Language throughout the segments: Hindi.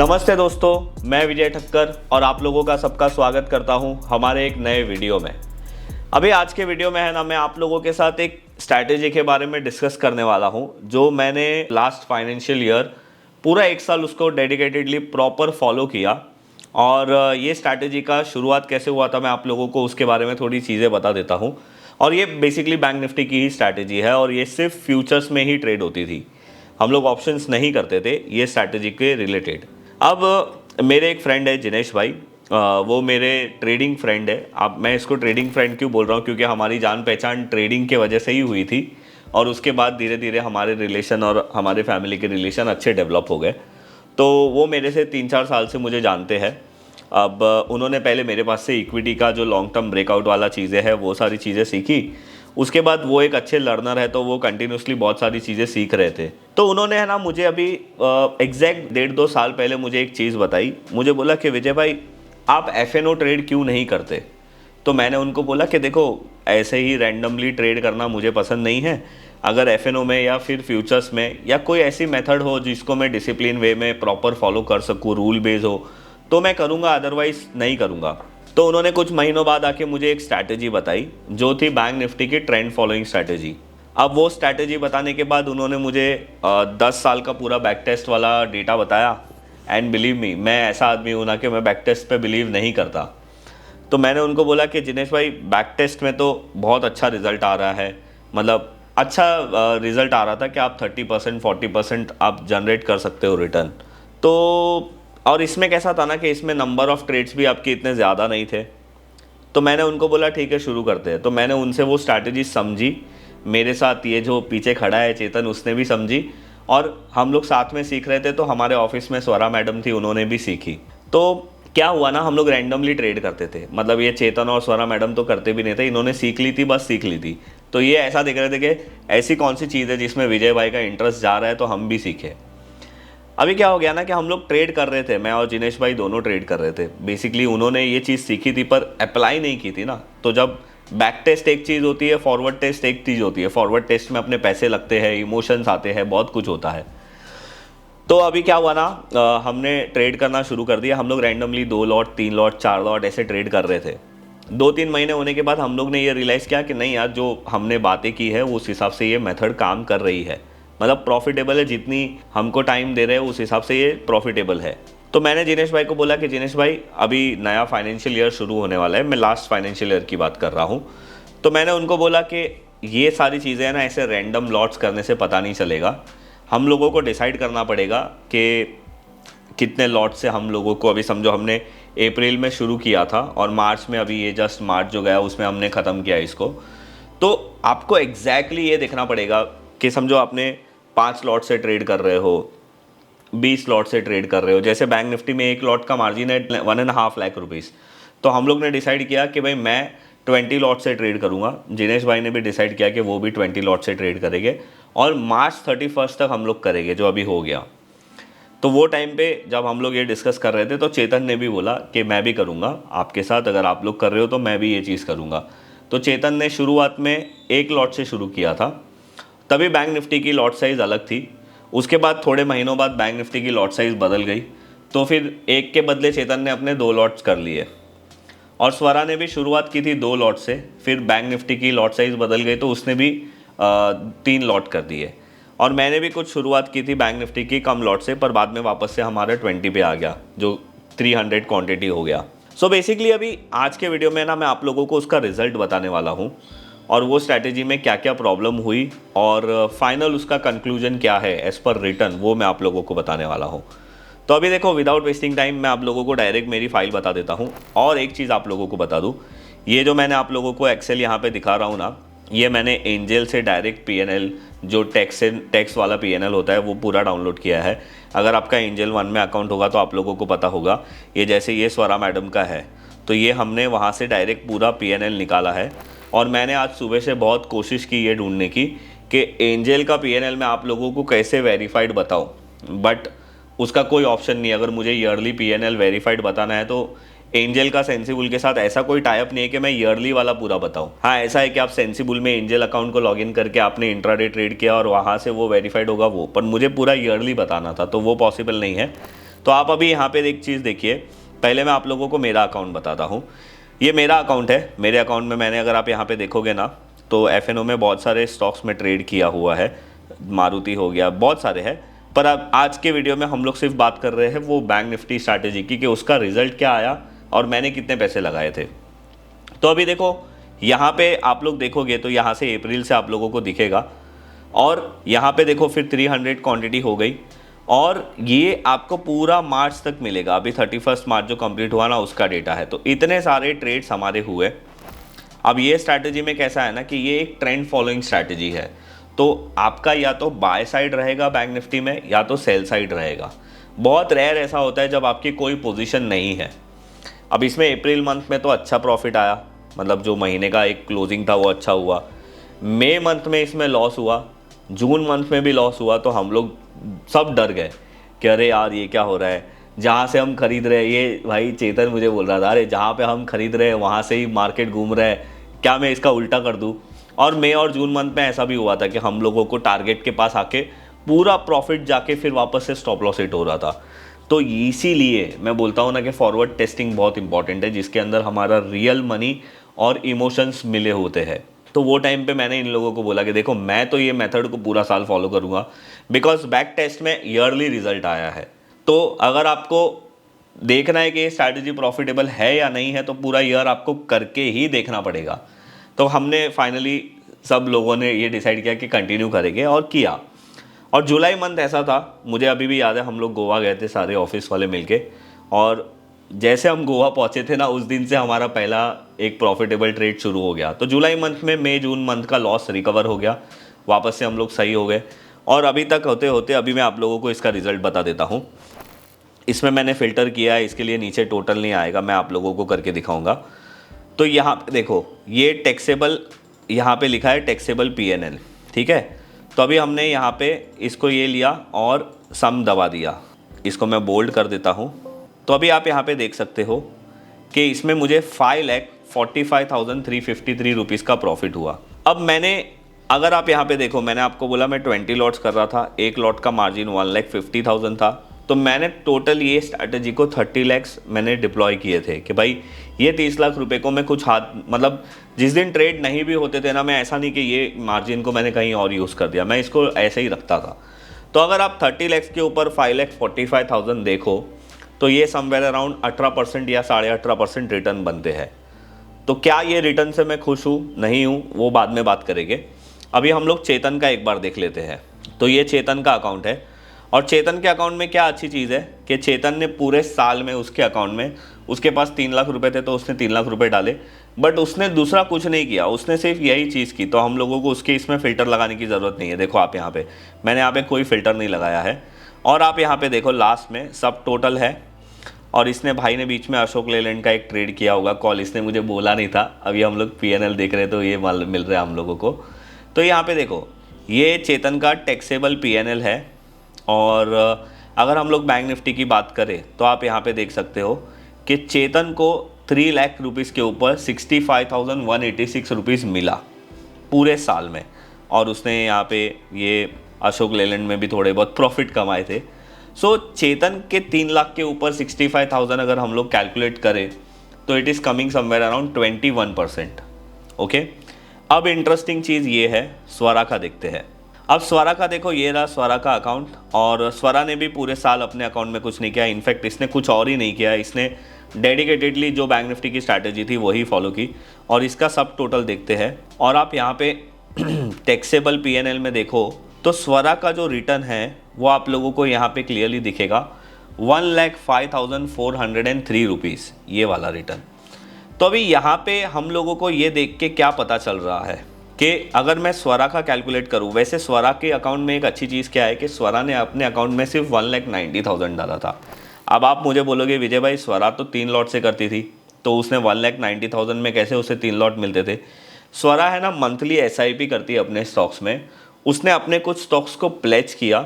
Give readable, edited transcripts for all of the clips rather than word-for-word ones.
नमस्ते दोस्तों, मैं विजय ठक्कर और आप लोगों का सबका स्वागत करता हूं हमारे एक नए वीडियो में। अभी आज के वीडियो में है ना, मैं आप लोगों के साथ एक स्ट्रैटेजी के बारे में डिस्कस करने वाला हूं जो मैंने लास्ट फाइनेंशियल ईयर पूरा एक साल उसको डेडिकेटेडली प्रॉपर फॉलो किया। और ये स्ट्रैटेजी का शुरुआत कैसे हुआ था मैं आप लोगों को उसके बारे में थोड़ी चीज़ें बता देता हूँ। और ये बेसिकली बैंक निफ्टी की ही स्ट्रैटेजी है और ये सिर्फ फ्यूचर्स में ही ट्रेड होती थी, हम लोग ऑप्शंस नहीं करते थे ये स्ट्रैटेजी के रिलेटेड। अब मेरे एक फ्रेंड है जिनेश भाई, वो मेरे ट्रेडिंग फ्रेंड है। अब मैं इसको ट्रेडिंग फ्रेंड क्यों बोल रहा हूँ, क्योंकि हमारी जान पहचान ट्रेडिंग के वजह से ही हुई थी और उसके बाद धीरे धीरे हमारे रिलेशन और हमारे फैमिली के रिलेशन अच्छे डेवलप हो गए। तो वो मेरे से 3-4 साल से मुझे जानते हैं। अब उन्होंने पहले मेरे पास से इक्विटी का जो लॉन्ग टर्म ब्रेकआउट वाला चीज़ें है वो सारी चीज़ें सीखी। उसके बाद वो एक अच्छे लर्नर है तो वो कंटिन्यूसली बहुत सारी चीज़ें सीख रहे थे। तो उन्होंने है ना मुझे अभी एग्जैक्ट 1.5-2 साल पहले मुझे एक चीज़ बताई। मुझे बोला कि विजय भाई आप एफएनओ ट्रेड क्यों नहीं करते। तो मैंने उनको बोला कि देखो ऐसे ही रैंडमली ट्रेड करना मुझे पसंद नहीं है। अगर एफएनओ में या फिर फ्यूचर्स में या कोई ऐसी मेथड हो जिसको मैं डिसिप्लिन वे में प्रॉपर फॉलो कर सकूँ, रूल बेस हो, तो मैं करूँगा, अदरवाइज नहीं करूँगा। तो उन्होंने कुछ महीनों बाद आके मुझे एक स्ट्रैटेजी बताई जो थी बैंक निफ्टी की ट्रेंड फॉलोइंग स्ट्रैटेजी। अब वो स्ट्रैटेजी बताने के बाद उन्होंने मुझे 10 साल का पूरा बैक टेस्ट वाला डेटा बताया। एंड बिलीव मी, मैं ऐसा आदमी हूँ ना कि मैं बैक टेस्ट पे बिलीव नहीं करता। तो मैंने उनको बोला कि जिनेश भाई बैक टेस्ट में तो बहुत अच्छा रिजल्ट आ रहा है, मतलब अच्छा रिजल्ट आ रहा था कि आप 30% 40% आप जनरेट कर सकते हो रिटर्न। तो और इसमें कैसा था ना कि इसमें नंबर ऑफ़ ट्रेड्स भी आपके इतने ज़्यादा नहीं थे। तो मैंने उनको बोला ठीक है शुरू करते हैं। तो मैंने उनसे वो स्ट्रैटेजी समझी, मेरे साथ ये जो पीछे खड़ा है चेतन उसने भी समझी और हम लोग साथ में सीख रहे थे। तो हमारे ऑफिस में स्वरा मैडम थी, उन्होंने भी सीखी। तो क्या हुआ ना, हम लोग रैंडमली ट्रेड करते थे, मतलब ये चेतन और स्वरा मैडम तो करते भी नहीं थे, इन्होंने सीख ली थी, बस सीख ली थी। तो ये ऐसा देख रहे थे कि ऐसी कौन सी चीज़ है जिसमें विजय भाई का इंटरेस्ट जा रहा है तो हम भी सीखें। अभी क्या हो गया ना कि हम लोग ट्रेड कर रहे थे, मैं और जिनेश भाई दोनों ट्रेड कर रहे थे। बेसिकली उन्होंने ये चीज़ सीखी थी पर अप्लाई नहीं की थी ना। तो जब बैक टेस्ट एक चीज़ होती है, फॉरवर्ड टेस्ट एक चीज़ होती है। फॉरवर्ड टेस्ट में अपने पैसे लगते हैं, इमोशंस आते हैं, बहुत कुछ होता है। तो अभी क्या हुआ ना, हमने ट्रेड करना शुरू कर दिया। हम लोग रैंडमली 2 लॉट 3 लॉट 4 लॉट ऐसे ट्रेड कर रहे थे। 2-3 महीने होने के बाद हम लोग ने ये रियलाइज़ किया कि नहीं यार, जो हमने बातें की है उस हिसाब से ये मेथड काम कर रही है, मतलब प्रॉफिटेबल है। जितनी हमको टाइम दे रहे हैं उस हिसाब से ये प्रॉफिटेबल है। तो मैंने जिनेश भाई को बोला कि जिनेश भाई अभी नया फाइनेंशियल ईयर शुरू होने वाला है, मैं लास्ट फाइनेंशियल ईयर की बात कर रहा हूँ। तो मैंने उनको बोला कि ये सारी चीज़ें हैं ना, ऐसे रैंडम लॉट्स करने से पता नहीं चलेगा। हम लोगों को डिसाइड करना पड़ेगा कि कितने लॉट से हम लोगों को, अभी समझो हमने अप्रैल में शुरू किया था और मार्च में, अभी ये जस्ट मार्च जो गया उसमें हमने ख़त्म किया इसको। तो आपको एग्जैक्टली ये देखना पड़ेगा कि समझो आपने 5 लॉट से ट्रेड कर रहे हो, 20 लॉट से ट्रेड कर रहे हो। जैसे बैंक निफ्टी में एक लॉट का मार्जिन है 1.5 लाख रुपीज़। तो हम लोग ने डिसाइड किया कि भाई मैं 20 लॉट से ट्रेड करूंगा। जिनेश भाई ने भी डिसाइड किया कि वो भी 20 लॉट से ट्रेड करेंगे और मार्च 31 तक हम लोग करेंगे, जो अभी हो गया। तो वो टाइम पे जब हम लोग ये डिस्कस कर रहे थे तो चेतन ने भी बोला कि मैं भी करूँगा आपके साथ, अगर आप लोग कर रहे हो तो मैं भी ये चीज़ करूँगा। तो चेतन ने शुरुआत में 1 लॉट से शुरू किया था, तभी बैंक निफ्टी की लॉट साइज़ अलग थी। उसके बाद थोड़े महीनों बाद बैंक निफ्टी की लॉट साइज़ बदल गई, तो फिर 1 के बदले चेतन ने अपने 2 लॉट्स कर लिए। और स्वरा ने भी शुरुआत की थी 2 लॉट से, फिर बैंक निफ्टी की लॉट साइज़ बदल गई तो उसने भी 3 लॉट कर दिए। और मैंने भी कुछ शुरुआत की थी बैंक निफ्टी की कम लॉट से, पर बाद में वापस से हमारा 20 पे आ गया, जो 300 क्वांटिटी हो गया। सो बेसिकली अभी आज के वीडियो में ना मैं आप लोगों को उसका रिजल्ट बताने वाला हूँ और वो स्ट्रैटेजी में क्या क्या प्रॉब्लम हुई और फाइनल उसका कंक्लूजन क्या है एज़ पर रिटर्न, वो मैं आप लोगों को बताने वाला हूँ। तो अभी देखो, विदाउट वेस्टिंग टाइम मैं आप लोगों को डायरेक्ट मेरी फाइल बता देता हूँ। और एक चीज़ आप लोगों को बता दूँ, ये जो मैंने आप लोगों को एक्सेल यहाँ पे दिखा रहा हूँ ना, ये मैंने एंजल से डायरेक्ट पीएनएल, जो टैक्स वाला पीएनएल होता है, वो पूरा डाउनलोड किया है। अगर आपका एंजल 1 में अकाउंट होगा तो आप लोगों को पता होगा। ये जैसे ये स्वरा मैडम का है, तो ये हमने वहाँ से डायरेक्ट पूरा पीएनएल निकाला है। और मैंने आज सुबह से बहुत कोशिश की ये ढूंढने की कि एंजल का पीएनएल मैं आप लोगों को कैसे वेरीफाइड बताऊं, बट उसका कोई ऑप्शन नहीं। अगर मुझे ईयरली पीएनएल वेरीफाइड बताना है तो एंजल का सेंसिबल के साथ ऐसा कोई टाइप नहीं है कि मैं ईयरली वाला पूरा बताऊं। हाँ, ऐसा है कि आप सेंसिबल में एंजल अकाउंट को लॉगिन करके आपने इंट्राडे ट्रेड किया और वहाँ से वो वेरीफाइड होगा वो, पर मुझे पूरा ईयरली बताना था तो वो पॉसिबल नहीं है। तो आप अभी यहाँ पे एक चीज़ देखिए, पहले मैं आप लोगों को मेरा अकाउंट बताता हूँ। ये मेरा अकाउंट है। मेरे अकाउंट में मैंने, अगर आप यहाँ पे देखोगे ना, तो एफएनओ में बहुत सारे स्टॉक्स में ट्रेड किया हुआ है। मारुति हो गया, बहुत सारे हैं। पर अब आज के वीडियो में हम लोग सिर्फ बात कर रहे हैं वो बैंक निफ्टी स्ट्रैटेजी की, कि उसका रिजल्ट क्या आया और मैंने कितने पैसे लगाए थे। तो अभी देखो, यहाँ पे आप लोग देखोगे तो यहाँ से अप्रैल से आप लोगों को दिखेगा, और यहाँ पे देखो फिर 300 क्वांटिटी हो गई, और ये आपको पूरा मार्च तक मिलेगा। अभी 31 मार्च जो कंप्लीट हुआ ना, उसका डेटा है। तो इतने सारे ट्रेड्स हमारे हुए। अब ये स्ट्रैटेजी में कैसा है ना कि ये एक ट्रेंड फॉलोइंग स्ट्रैटेजी है। तो आपका या तो बाय साइड रहेगा बैंक निफ्टी में, या तो सेल साइड रहेगा। बहुत रेयर ऐसा होता है जब आपकी कोई पोजीशन नहीं है। अब इसमें अप्रैल मंथ में तो अच्छा प्रॉफिट आया, मतलब जो महीने का एक क्लोजिंग था वो अच्छा हुआ। मई मंथ में इसमें लॉस हुआ, जून मंथ में भी लॉस हुआ। तो हम लोग सब डर गए कि अरे यार ये क्या हो रहा है, जहाँ से हम खरीद रहे हैं, ये भाई चेतन मुझे बोल रहा था, अरे जहाँ पे हम खरीद रहे हैं वहाँ से ही मार्केट घूम रहा है, क्या मैं इसका उल्टा कर दूँ। और मई और जून मंथ में ऐसा भी हुआ था कि हम लोगों को टारगेट के पास आके पूरा प्रॉफिट जाके फिर वापस से स्टॉप लॉस हिट हो रहा था। तो इसीलिए मैं बोलता हूँ ना कि फॉरवर्ड टेस्टिंग बहुत इंपॉर्टेंट है, जिसके अंदर हमारा रियल मनी और इमोशंस मिले होते हैं। तो वो टाइम पे मैंने इन लोगों को बोला कि देखो, मैं तो ये मेथड को पूरा साल फॉलो करूँगा, बिकॉज बैक टेस्ट में ईयरली रिजल्ट आया है। तो अगर आपको देखना है कि ये स्ट्रैटेजी प्रॉफिटेबल है या नहीं है, तो पूरा ईयर आपको करके ही देखना पड़ेगा। तो हमने फाइनली सब लोगों ने ये डिसाइड किया कि कंटिन्यू करेंगे, और किया। और जुलाई मंथ ऐसा था, मुझे अभी भी याद है, हम लोग गोवा गए थे सारे ऑफिस वाले मिलके, और जैसे हम गोवा पहुंचे थे ना, उस दिन से हमारा पहला एक प्रॉफिटेबल ट्रेड शुरू हो गया। तो जुलाई मंथ में मई जून मंथ का लॉस रिकवर हो गया, वापस से हम लोग सही हो गए। और अभी तक होते होते अभी मैं आप लोगों को इसका रिजल्ट बता देता हूँ। इसमें मैंने फ़िल्टर किया है, इसके लिए नीचे टोटल नहीं आएगा, मैं आप लोगों को करके दिखाऊंगा। तो यहाँ पे देखो, ये टैक्सेबल, यहाँ पे लिखा है टैक्सेबल PNL, ठीक है। तो अभी हमने यहाँ पे इसको ये लिया और सम दबा दिया। इसको मैं बोल्ड कर देता हूँ। तो अभी आप यहाँ पे देख सकते हो कि इसमें मुझे 5,45,353 रुपीज़ का प्रॉफिट हुआ। अब मैंने, अगर आप यहाँ पे देखो, मैंने आपको बोला मैं 20 लॉट्स कर रहा था, एक लॉट का मार्जिन 1,50,000 था। तो मैंने टोटल ये स्ट्रैटेजी को 30 लैक्स मैंने डिप्लॉय किए थे कि भाई ये 30 लाख रुपए को मैं कुछ हाथ, मतलब जिस दिन ट्रेड नहीं भी होते थे ना, मैं ऐसा नहीं कि ये मार्जिन को मैंने कहीं और यूज़ कर दिया, मैं इसको ऐसे ही रखता था। तो अगर आप 30 लैक्स के ऊपर 5,45,000 देखो, तो ये समवेयर अराउंड 18% या 18.5% रिटर्न बनते हैं। तो क्या ये रिटर्न से मैं खुश हूँ, नहीं हूँ, वो बाद में बात करेंगे। अभी हम लोग चेतन का एक बार देख लेते हैं। तो ये चेतन का अकाउंट है, और चेतन के अकाउंट में क्या अच्छी चीज़ है कि चेतन ने पूरे साल में, उसके अकाउंट में, उसके पास 3 लाख रुपए थे, तो उसने 3 लाख रुपए डाले, बट उसने दूसरा कुछ नहीं किया, उसने सिर्फ यही चीज़ की। तो हम लोगों को उसके इसमें फ़िल्टर लगाने की ज़रूरत नहीं है। देखो आप यहाँ पे, मैंने यहाँ पे कोई फ़िल्टर नहीं लगाया है। और आप यहाँ पे देखो, लास्ट में सब टोटल है। और इसने, भाई ने बीच में अशोक लेलैंड का एक ट्रेड किया होगा, कॉल इसने मुझे बोला नहीं था। अभी हम लोग PNL देख रहे हैं, तो ये मिल रहा है हम लोगों को। तो यहाँ पे देखो, ये चेतन का टैक्सेबल PNL है। और अगर हम लोग बैंक निफ्टी की बात करें, तो आप यहाँ पे देख सकते हो कि चेतन को 3 लाख रुपीज़ के ऊपर 65,186 रुपीज़ मिला पूरे साल में। और उसने यहाँ पे ये अशोक लेलैंड में भी थोड़े बहुत प्रॉफिट कमाए थे। सो चेतन के 3 लाख के ऊपर 65,000 अगर हम लोग कैलकुलेट करें, तो it is coming somewhere around 21%। Okay, अब इंटरेस्टिंग चीज़ ये है, स्वरा का देखते हैं। अब स्वरा का देखो, ये रहा स्वरा का अकाउंट। और स्वरा ने भी पूरे साल अपने अकाउंट में कुछ नहीं किया, इनफैक्ट इसने कुछ और ही नहीं किया, इसने डेडिकेटेडली जो बैंक निफ्टी की स्ट्रैटेजी थी वही फॉलो की। और इसका सब टोटल देखते हैं। और आप यहाँ पे टैक्सेबल PNL में देखो, तो स्वरा का जो रिटर्न है वो आप लोगों को यहाँ पे क्लियरली दिखेगा, 1,05,403 रुपीज़, ये वाला रिटर्न। तो अभी यहाँ पे हम लोगों को ये देख के क्या पता चल रहा है कि अगर मैं स्वरा का कैलकुलेट करूँ, वैसे स्वरा के अकाउंट में एक अच्छी चीज़ क्या है कि स्वरा ने अपने अकाउंट में सिर्फ 1,90,000 डाला था। अब आप मुझे बोलोगे विजय भाई, स्वरा तो 3 लॉट से करती थी, तो उसने 1,90,000 में कैसे उसे 3 लॉट मिलते थे। स्वरा है ना, मंथली SIP करती है अपने स्टॉक्स में। उसने अपने कुछ स्टॉक्स को प्लेज किया,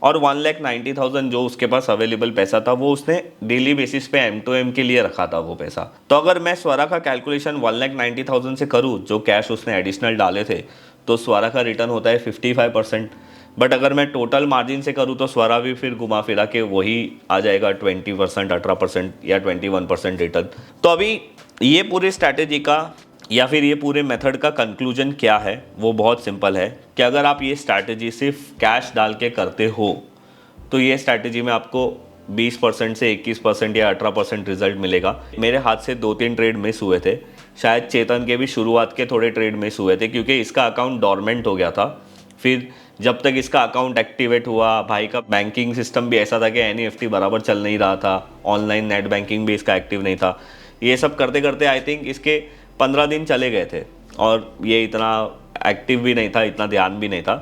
और 1,90,000 जो उसके पास अवेलेबल पैसा था, वो उसने डेली बेसिस पे M2M के लिए रखा था वो पैसा। तो अगर मैं स्वरा का कैलकुलेशन 1,90,000 से करूँ, जो कैश उसने एडिशनल डाले थे, तो स्वरा का रिटर्न होता है 55%। बट अगर मैं टोटल मार्जिन से करूँ तो स्वरा भी फिर घुमा फिरा के वही आ जाएगा 20%, 18% या 21% रिटर्न। तो अभी ये पूरी स्ट्रैटेजी का या फिर ये पूरे मेथड का कंक्लूजन क्या है, वो बहुत सिंपल है कि अगर आप ये स्ट्रैटेजी सिर्फ कैश डाल के करते हो तो ये स्ट्रैटेजी में आपको 20% से 21% या 18% रिजल्ट मिलेगा। मेरे हाथ से 2-3 ट्रेड मिस हुए थे, शायद चेतन के भी शुरुआत के थोड़े ट्रेड मिस हुए थे क्योंकि इसका अकाउंट डॉर्मेंट हो गया था। फिर जब तक इसका अकाउंट एक्टिवेट हुआ, भाई का बैंकिंग सिस्टम भी ऐसा था कि एनईएफटी बराबर चल नहीं रहा था, ऑनलाइन नेट बैंकिंग भी इसका एक्टिव नहीं था। ये सब करते करते आई थिंक इसके 15 दिन चले गए थे और ये इतना एक्टिव भी नहीं था, इतना ध्यान भी नहीं था।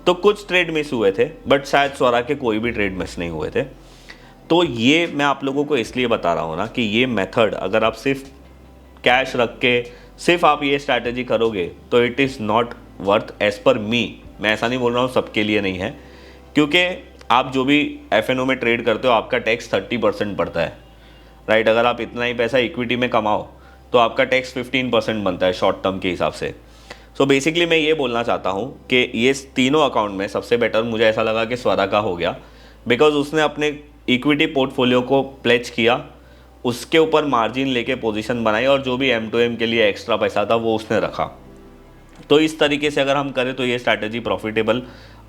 तो कुछ ट्रेड मिस हुए थे, बट शायद स्वरा के कोई भी ट्रेड मिस नहीं हुए थे। तो ये मैं आप लोगों को इसलिए बता रहा हूँ ना कि ये मेथड अगर आप सिर्फ कैश रख के सिर्फ आप ये स्ट्रैटेजी करोगे तो it is not worth as per me. मैं ऐसा नहीं बोल रहा हूँ, सबके लिए नहीं है, क्योंकि आप जो भी एफएनओ में ट्रेड करते हो आपका टैक्स 30% पड़ता है, राइट। अगर आप इतना ही पैसा इक्विटी में कमाओ तो आपका टैक्स 15% बनता है शॉर्ट टर्म के हिसाब से। सो बेसिकली मैं ये बोलना चाहता हूँ कि ये तीनों अकाउंट में सबसे बेटर मुझे ऐसा लगा कि स्वरा का हो गया, बिकॉज उसने अपने इक्विटी पोर्टफोलियो को प्लेज किया, उसके ऊपर मार्जिन लेके पोजीशन बनाई और जो भी M2M के लिए एक्स्ट्रा पैसा था वो उसने रखा। तो इस तरीके से अगर हम करें तो ये स्ट्रैटेजी प्रॉफिटेबल,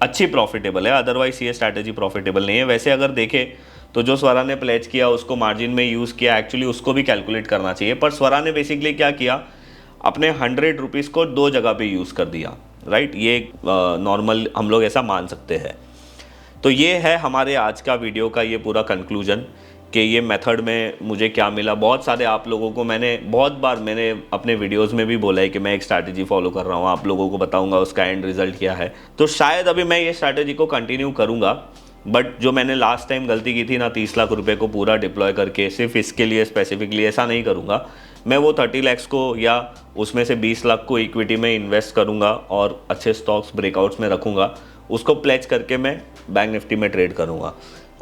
अच्छी प्रॉफिटेबल है, अदरवाइज ये स्ट्रैटेजी प्रॉफिटेबल नहीं है। वैसे अगर देखें तो जो स्वरा ने प्लेज किया उसको मार्जिन में यूज़ किया, एक्चुअली उसको भी कैलकुलेट करना चाहिए, पर स्वरा ने बेसिकली क्या किया, अपने 100 रुपीज़ को 2 जगह पे यूज़ कर दिया, राइट। ये नॉर्मल हम लोग ऐसा मान सकते हैं। तो ये है हमारे आज का वीडियो का ये पूरा कंक्लूजन कि ये मेथड में मुझे क्या मिला। बहुत सारे आप लोगों को मैंने बहुत बार मैंने अपने वीडियोस में भी बोला है कि मैं एक स्ट्रैटेजी फॉलो कर रहा हूँ, आप लोगों को बताऊंगा उसका एंड रिजल्ट क्या है। तो शायद अभी मैं ये स्ट्रैटेजी को कंटिन्यू करूँगा, बट जो मैंने लास्ट टाइम गलती की थी ना, 30 लाख रुपए को पूरा डिप्लॉय करके सिर्फ इसके लिए स्पेसिफिकली, ऐसा नहीं करूँगा। मैं वो 30 लाख को या उसमें से 20 लाख को इक्विटी में इन्वेस्ट करूँगा और अच्छे स्टॉक्स ब्रेकआउट्स में रखूँगा, उसको प्लेज करके मैं बैंक निफ्टी में ट्रेड करूँगा।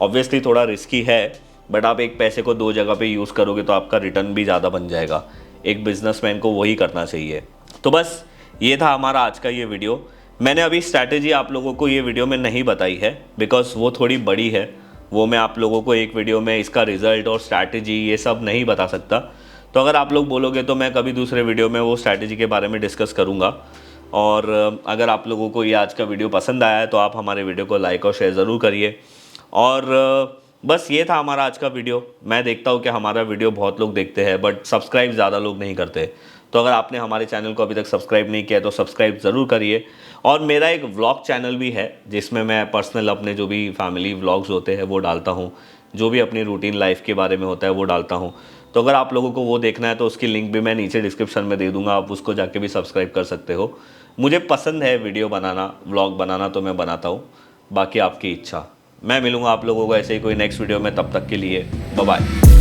ऑब्वियसली थोड़ा रिस्की है, बट आप एक पैसे को 2 जगह पे यूज़ करोगे तो आपका रिटर्न भी ज़्यादा बन जाएगा। एक बिजनेसमैन को वही करना चाहिए। तो बस ये था हमारा आज का ये वीडियो। मैंने अभी स्ट्रैटेजी आप लोगों को ये वीडियो में नहीं बताई है बिकॉज वो थोड़ी बड़ी है, वो मैं आप लोगों को एक वीडियो में इसका रिजल्ट और स्ट्रैटेजी ये सब नहीं बता सकता। तो अगर आप लोग बोलोगे तो मैं कभी दूसरे वीडियो में वो स्ट्रैटेजी के बारे में डिस्कस करूँगा। और अगर आप लोगों को ये आज का वीडियो पसंद आया है तो आप हमारे वीडियो को लाइक और शेयर ज़रूर करिए। और बस ये था हमारा आज का वीडियो। मैं देखता हूँ कि हमारा वीडियो बहुत लोग देखते हैं बट सब्सक्राइब ज़्यादा लोग नहीं करते। तो अगर आपने हमारे चैनल को अभी तक सब्सक्राइब नहीं किया तो सब्सक्राइब ज़रूर करिए। और मेरा एक व्लॉग चैनल भी है जिसमें मैं पर्सनल अपने जो भी फैमिली व्लॉग्स होते हैं वो डालता हूँ, जो भी अपनी रूटीन लाइफ के बारे में होता है वो डालता हूँ। तो अगर आप लोगों को वो देखना है तो उसकी लिंक भी मैं नीचे डिस्क्रिप्शन में दे दूँगा, आप उसको जाके भी सब्सक्राइब कर सकते हो। मुझे पसंद है वीडियो बनाना, व्लॉग बनाना, तो मैं बनाता हूँ, बाकी आपकी इच्छा। मैं मिलूँगा आप लोगों को ऐसे ही कोई नेक्स्ट वीडियो में, तब तक के लिए बाय बाय।